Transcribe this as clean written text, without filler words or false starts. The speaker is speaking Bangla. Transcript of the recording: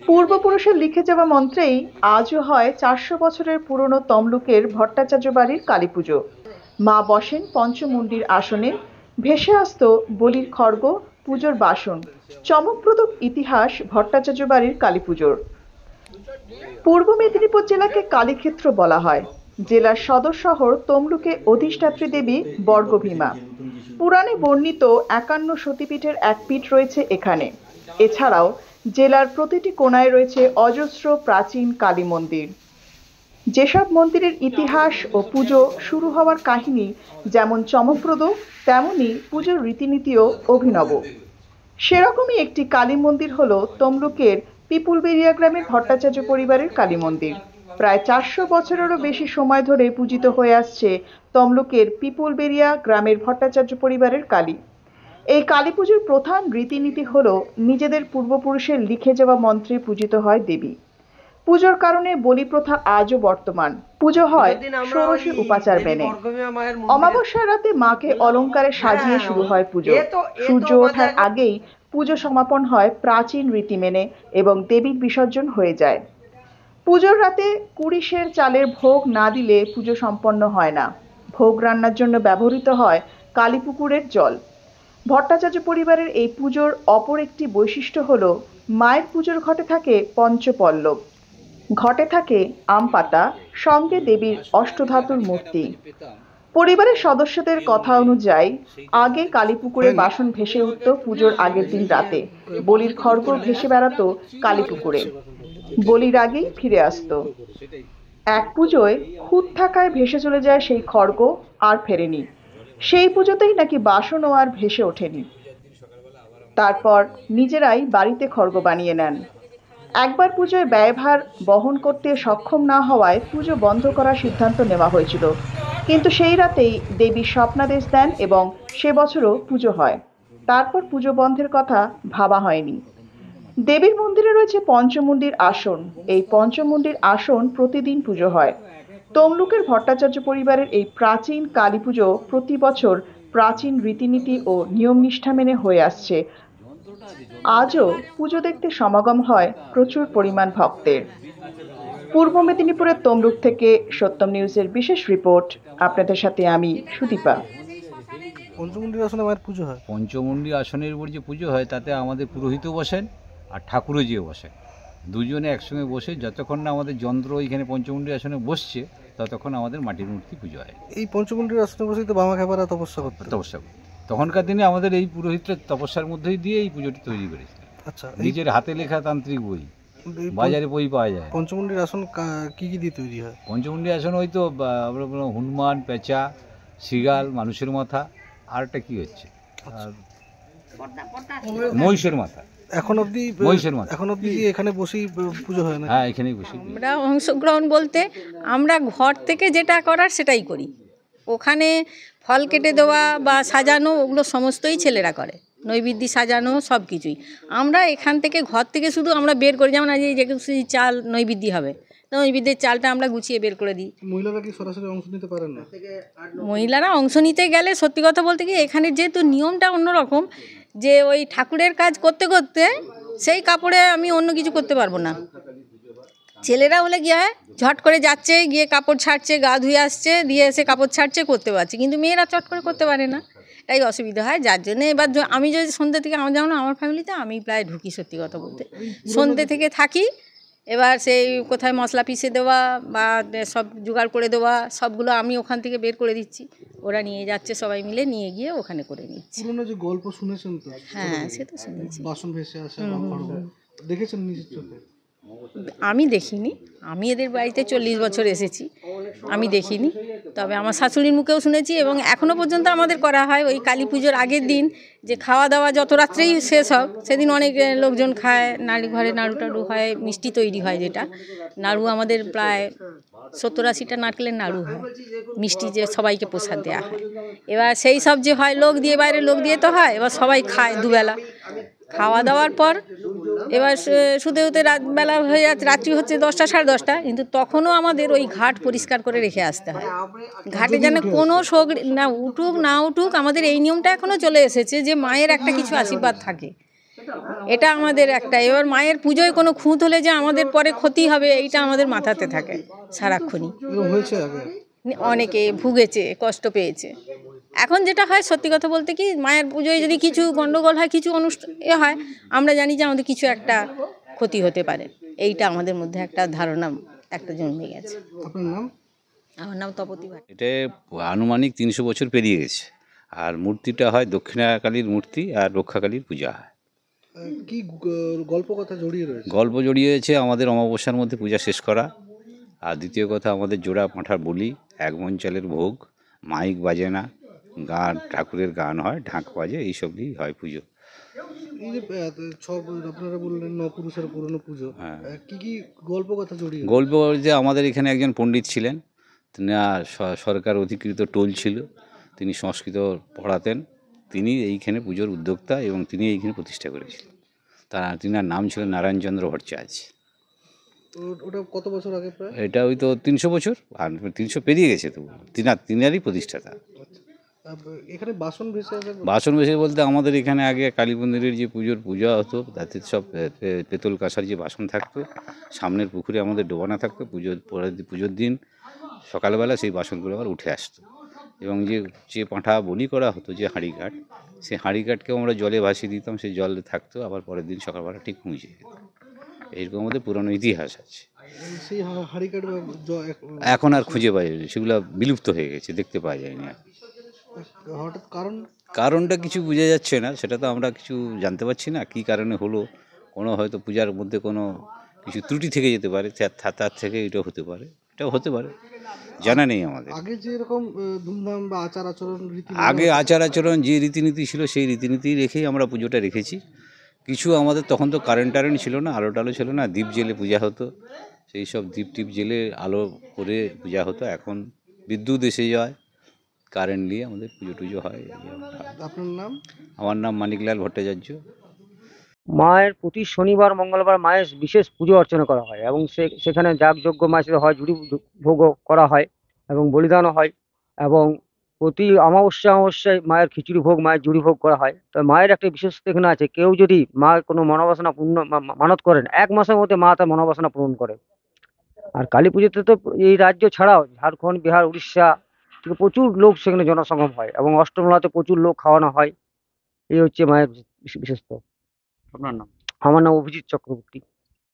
পূর্বপুরুষের লিখে যাওয়া মন্ত্রেই আজও হয় ৪০০ বছরের পুরনো তমলুকের ভট্টাচার্য বাড়ির কালীপুজো। মা বসেন পঞ্চমুণ্ডির আসনে, ভেসে আসত বলির খড়গ, পুজোর বাসন। চমকপ্রদ ইতিহাস ভট্টাচার্য বাড়ির কালীপুজোর। পূর্ব মেদিনীপুর জেলাকে কালীক্ষেত্র বলা হয়। জেলার সদর শহর তমলুকে অধিষ্ঠাত্রী দেবী বর্গভীমা। পুরাণে বর্ণিত ৫১ সতীপীঠের এক পীঠ রয়েছে এখানে। এছাড়াও জেলার প্রতিটি কোণায় রয়েছে অজস্র প্রাচীন কালী মন্দির। যেসব মন্দিরের ইতিহাস ও পুজো শুরু হওয়ার কাহিনী যেমন চমকপ্রদ, তেমনি পুজোর রীতিনীতিও অভিনব। সেরকমই একটি কালী মন্দির হল তমলুকের পিপুলবেড়িয়া গ্রামের ভট্টাচার্য পরিবারের কালী মন্দির। প্রায় ৪০০ বছরেরও বেশি সময় ধরে পূজিত হয়ে আসছে তমলুকের পিপুলবেড়িয়া গ্রামের ভট্টাচার্য পরিবারের কালী। এই কালী পুজোর প্রধান রীতিনীতি হল নিজেদের পূর্বপুরুষের লিখে যাওয়া মন্ত্রে পূজিত হয় দেবী। পুজোর কারণে বলি প্রথা আজও বর্তমান। পুজো হয় ষোড়শী উপাচার মেনে। অমাবস্যার রাতে মাকে অলঙ্কারে সাজিয়ে শুরু হয় পুজো। সূর্য ওঠার আগেই পুজো সমাপন হয় প্রাচীন রীতি মেনে এবং দেবীর বিসর্জন হয়ে যায়। পুজোর রাতে ২০ সের চালের ভোগ না দিলে পুজো সম্পন্ন হয় না। ভোগ রান্নার জন্য ব্যবহৃত হয় কালীপুকুরের জল। ভট্টাচার্য পরিবারের এই পুজোর অপর একটি বৈশিষ্ট্য হল মায়ের পুজোর ঘটে থাকে পঞ্চপল্লব। ঘটে থাকে আম পাতা, সঙ্গে দেবীর অষ্টধাতুর মূর্তি। পরিবারের সদস্যদের কথা অনুযায়ী আগে কালীপুকুরে বাসন ভেসে উঠত পুজোর আগের দিন রাতে। বলির খড়গ ভেসে বেড়াতো কালীপুকুরে। বলির আগেই ফিরে আসতো। এক পুজোয় খুঁত থাকায় ভেসে চলে যায় সেই খড়গ, আর ফেরেনি। সেই পুজোতেই নাকি বাসনও আর ভেসে ওঠেনি। তারপর নিজেরাই বাড়িতে খড়গ বানিয়ে নেন। একবার পুজোয় ব্যয়ভার বহন করতে সক্ষম না হওয়ায় পুজো বন্ধ করার সিদ্ধান্ত নেওয়া হয়েছিল, কিন্তু সেই রাতেই দেবী স্বপ্নাদেশ দেন এবং সে বছরও পুজো হয়। তারপর পুজো বন্ধের কথা ভাবা হয়নি। দেবীর মন্দিরে রয়েছে পঞ্চমুণ্ডির আসন। এই পঞ্চমুণ্ডির আসন প্রতিদিন পুজো হয়। তমলুকের ভট্টাচার্য পরিবারের এই প্রাচীন কালী পুজো প্রতি বছর প্রাচীন রীতিনীতি ও নিয়ম নিষ্ঠা মেনে হয়ে আসছে। আজও পুজো দেখতে সমাগম হয় প্রচুর পরিমাণ ভক্তের। পূর্ব মেদিনীপুরের তমলুক থেকে সত্যম নিউজের বিশেষ রিপোর্ট। আপনাদের সাথে আমি সুদীপা। পঞ্চমুণ্ডির আসনে মায়ের পুজো হয়। পঞ্চমুণ্ডি আসনের উপর যে পুজো হয় তাতে আমাদের পুরোহিতও বসেন আর ঠাকুরজিও বসেন। দুজনে একসঙ্গে বসে যতক্ষণ না আমাদের যন্ত্র এখানে পঞ্চমুণ্ডি আসনে বসছে ততক্ষণ আমাদের মাটির মূর্তি পুজো হয়। এই পঞ্চমুণ্ডির আসনে বসেই তো বামা খেপারা তপস্যা করতে। তখনকার দিনে আমাদের এই পুরোহিতরা তপস্যার মধ্যেই দিয়ে এই পুজোটি তৈরি করেছে। আচ্ছা, নিজের হাতে লেখা তান্ত্রিক বই, বাজারে বই পাওয়া যায়। পঞ্চমুণ্ডির আসন কি কি দিয়ে তৈরি হয়? পঞ্চমুণ্ডি আসন হয়তো আমরা বললাম হনুমান, পেঁচা, শিগাল, মানুষের মাথা, আর একটা কি হচ্ছে মহিষের মাথা। এখন অবধি এখানে বসেই পুজো হয় না? হ্যাঁ, এখানেই বসে। আমরা অংশগ্রহণ বলতে আমরা ঘর থেকে যেটা করার সেটাই করি। ওখানে ফল কেটে দেওয়া বা সাজানো ওগুলো সমস্তই ছেলেরা করে, নৈবেদ্য সাজানো সব কিছুই। আমরা এখান থেকে ঘর থেকে শুধু আমরা বের করি, যেমন আজ যে চাল নৈবেদ্য হবে, তো নৈবেদ্যের চালটা আমরা গুছিয়ে বের করে দিই। মহিলারা কি সরাসরি অংশ নিতে পারেন না? মহিলারা অংশ নিতে গেলে সত্যি কথা বলতে কি এখানে যেহেতু নিয়মটা অন্যরকম, যে ওই ঠাকুরের কাজ করতে করতে সেই কাপড়ে আমি অন্য কিছু করতে পারবো না। ছেলেরা হলে গিয়ে ঝট করে যাচ্ছে, গিয়ে কাপড় ছাড়ছে, গা ধুয়ে আসছে, দিয়ে এসে কাপড় ছাড়ছে, করতে পারছে, কিন্তু মেয়েরা চট করে করতে পারে না, তাই অসুবিধা হয়। যার জন্য এবার আমি যদি সন্ধ্যে থেকে, আমার যেমন আমার ফ্যামিলিতে আমি প্রায় ঢুকি সত্যি কথা বলতে, সন্ধ্যে থেকে থাকি। এবার সেই কোথায় মশলা পিষে দেওয়া বা সব জোগাড় করে দেওয়া সবগুলো আমি ওখান থেকে বের করে দিচ্ছি, ওরা নিয়ে যাচ্ছে, সবাই মিলে নিয়ে গিয়ে ওখানে করে নিচ্ছি। পুরনো যে গল্প শুনেছেন তো? হ্যাঁ, সে তো শুনেছি। বাসন ভেসে আসে, দেখেছেন নিজের চোখে? আমি দেখিনি, আমি এদের বাড়িতে 40 বছর এসেছি, আমি দেখিনি। তবে আমার শাশুড়ির মুখেও শুনেছি এবং এখনও পর্যন্ত আমাদের করা হয় ওই কালী পুজোর আগের দিন যে খাওয়া দাওয়া যত রাত্রেই শেষ হোক, সেদিন অনেক লোকজন খায়, নাড়ি ঘরে নাড়ু টাড়ু হয়, মিষ্টি তৈরি হয়, যেটা নাড়ু আমাদের প্রায় 70-80টা নারকেলের নাড়ু হয়, মিষ্টি যে সবাইকে প্রসাদ দেওয়া হয়। এবার সেই সব যে হয় লোক দিয়ে, বাইরে লোক দিয়ে তো হয়, এবার সবাই খায় দুবেলা। খাওয়া দাওয়ার পর এবার শুতে শুতে রাতবেলা হয়ে যাচ্ছে, রাত্রি হচ্ছে 10টা সাড়ে 10টা, কিন্তু তখনও আমাদের ওই ঘাট পরিষ্কার করে রেখে আসতে হয়। ঘাটে যেন কোনো শোক না উঠুক না উঠুক, আমাদের এই নিয়মটা এখনও চলে এসেছে যে মায়ের একটা কিছু আশীর্বাদ থাকে। এটা আমাদের একটা, এবার মায়ের পুজোয় কোনো খুঁত হলে যে আমাদের পরে ক্ষতি হবে এইটা আমাদের মাথাতে থাকে সারাক্ষণই। এরকম হয়েছে আগে? অনেকে ভুগেছে, কষ্ট পেয়েছে। এখন যেটা হয় সত্যি কথা বলতে কি, মায়ের পুজোয় যদি কিছু গন্ডগোল হয়, কিছু অনুষ্ঠান হয়, আমরা জানি যে আমাদের কিছু একটা ক্ষতি হতে পারে। এইটা আমাদের মধ্যে একটা ধারণা একটা জন্মে গেছে। আপনার নাম? আমার নাম তপতী ভাট। এটা আনুমানিক 300 বছর পেরিয়ে গেছে। আর মূর্তিটা হয় দক্ষিণাকালীর মূর্তি আর রক্ষাকালীর পূজা হয়। কি গল্প কথা জড়িয়ে রয়েছে? গল্প জড়িয়েছে আমাদের অমাবস্যার মধ্যে পূজা শেষ করা, আর দ্বিতীয় কথা আমাদের জোড়া পাঁঠার বলি, এক মণ চালের ভোগ, মাইক বাজে না, গান ঠাকুরের গান হয়, ঢাক বাজে, এইসব দিয়েই হয় পুজো। এই যে আপনারা বললেন নপুরুষের পুরনো পুজো, হ্যাঁ। কি কি গল্প কথা জড়িয়ে? গল্প যে আমাদের এখানে একজন পণ্ডিত ছিলেন, তিনি সরকার অধিকৃত টোল ছিল, তিনি সংস্কৃত পড়াতেন, তিনি এইখানে পুজোর উদ্যোক্তা এবং তিনি এইখানে প্রতিষ্ঠা করেছিলেন। তিনার নাম ছিল নারায়ণচন্দ্র ভট্টাচার্য। ওটা কত বছর আগে প্রায়? এটা ওই তো 300 বছর, আর 300 পেরিয়ে গেছে তো। তিনারই প্রতিষ্ঠাতা। এখানে বাসন ভেসে আছে? বাসন বেশি বলতে আমাদের এখানে আগে কালী মন্দিরের যে পূজা হতো, তাতে সব পেতল কাঁসার যে বাসন থাকতো, সামনের পুকুরে আমাদের ডোবানো থাকতো। পুজোর দিন সকালবেলা সেই বাসনগুলো আবার উঠে আসতো, এবং যে পাঁঠা বলি করা হতো, যে হাঁড়িঘাট, সেই হাঁড়িঘাটকেও আমরা জলে ভাসিয়ে দিতাম, সেই জল থাকতো, আবার পরের দিন সকালবেলা ঠিক পৌঁছে যেত। এইরকম আমাদের পুরনো ইতিহাস আছে। সেই হাড়িকাঠ এখন আর খুঁজে পাওয়া যায় না, সেগুলো বিলুপ্ত হয়ে গেছে, দেখতে পাওয়া যায়নি আর। হঠাৎ কারণটা কিছু বোঝা যাচ্ছে না, সেটা তো আমরা কিছু জানতে পারছি না কী কারণে হলো। কোনো হয়তো পূজার মধ্যে কোনো কিছু ত্রুটি থেকে যেতে পারে, তার থেকে এটাও হতে পারে, জানা নেই আমাদের। আগে যে এরকম ধুমধাম বা আচার আচরণ আগে আচার আচরণ যে রীতিনীতি ছিল, সেই রীতিনীতি রেখেই আমরা পুজোটা রেখেছি। কিছু আমাদের তখন তো কারেন্ট ছিল না, আলো টালো ছিল না, দ্বীপ জেলে পূজা হতো, সেই সব দ্বীপ টিপ জেলে আলো করে পূজা হতো। এখন বিদ্যুৎ এসে যায়, কারেন্ট নিয়ে আমাদের পুজো টুজো হয়। আপনার নাম? আমার নাম মানিকলাল ভট্টাচার্য। মায়ের প্রতি শনিবার মঙ্গলবার মায়ের বিশেষ পুজো অর্চনা করা হয়, এবং সেখানে যাগযজ্ঞ মায়ের সাথে হয়, ঝুড়ি ভোগও করা হয় এবং বলিদানও হয়, এবং প্রতি অমাবস্যায় মায়ের খিচুড়ি ভোগ, মায়ের জুড়ি ভোগ করা হয়। তো মায়ের একটা বিশেষ এখানে আছে, কেউ যদি মা কোনো মনোবাসনা পূর্ণ মানত করেন, 1 মাসের মধ্যে মা তার মনোবাসনা পূরণ করে। আর কালী পুজোতে তো এই রাজ্য ছাড়াও ঝাড়খণ্ড, বিহার, উড়িষ্যা থেকে প্রচুর লোক সেখানে জনসমাগম হয়, এবং অষ্টমীতে প্রচুর লোক খাওয়ানো হয়। এই হচ্ছে মায়ের বিশেষত্ব। আপনার নাম? আমার নাম অভিজিৎ চক্রবর্তী।